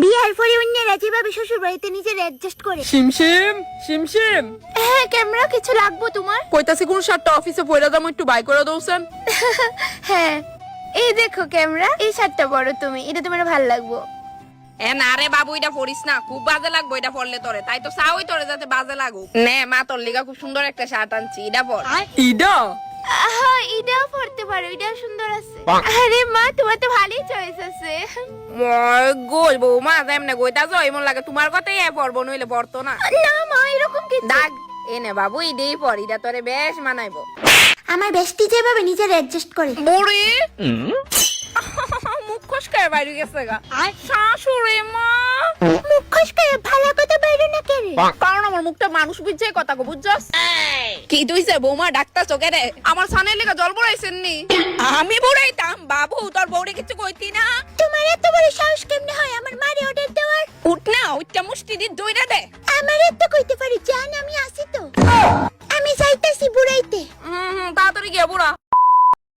বিয়ার পরে অন্যরা যেভাবে শ্বশুর বাড়িতে নিজের অ্যাডজাস্ট করে। শিমশিম শিমশিম হ্যাঁ ক্যামেরা, কিছু লাগবো তোমার? কইতাছি কোন শার্টটা অফিসে পয়রা দাম একটু বাই করে দউছেন। হ্যাঁ এই দেখো ক্যামেরা, এই শার্টটা পরো তুমি, এটা তোমার ভালো লাগবো। এ না রে বাবু, এটা পরিস না, খুব বাজে লাগবো এটা পরলে তোরে। তাই তো চাওই তোরে যাতে বাজে লাগুক। নে মা, তোর লিগা খুব সুন্দর একটা শার্ট আনছি, এটা পর। ইডা হ্যাঁ এটাও পরতে পারো, এটাও সুন্দর আছে। আরে মা, তোমার তো ভালোই চয়েস আছে। মই গই বৌমা, যেমনে গইতা যাই মন লাগে তোমার কথাই পরবো, নইলে পরতো না। না মা, এরকম কিছু। দাগ এনে বাবু, ইডেই পর, এটা তোরে বেশ মানাইবো। আমার বেস্টি যেভাবে নিজের অ্যাডজাস্ট করে। বুড়ি মুখ খসকায় বাইরে গেছে গা। শাশুড়ি মা, মুখ খসকায় ভালো কথা বাইরে না কেন? কারণ আমার মুখটা মানুষ বুঝছে কথা কো, বুঝছস? কি তুইছে বৌমা, ডাক্তার চোখে রে? আমার সানের লেগে জল বড়াইছেন নি? আমি বড়াইতাম বাবু, তোর বউরে কিছু কইতি না? তোমার এত বড় সাহস কেমনে হয় আমার মারে অর্ডার দেওয়ার? উঠ না, ওইটা মুষ্টি দি দইরা দে। আমার এত কইতে পারি, জান আমি আসি তো। আমি যাইতাছি বুড়াইতে। তাড়াতাড়ি গিয়ে বুড়া।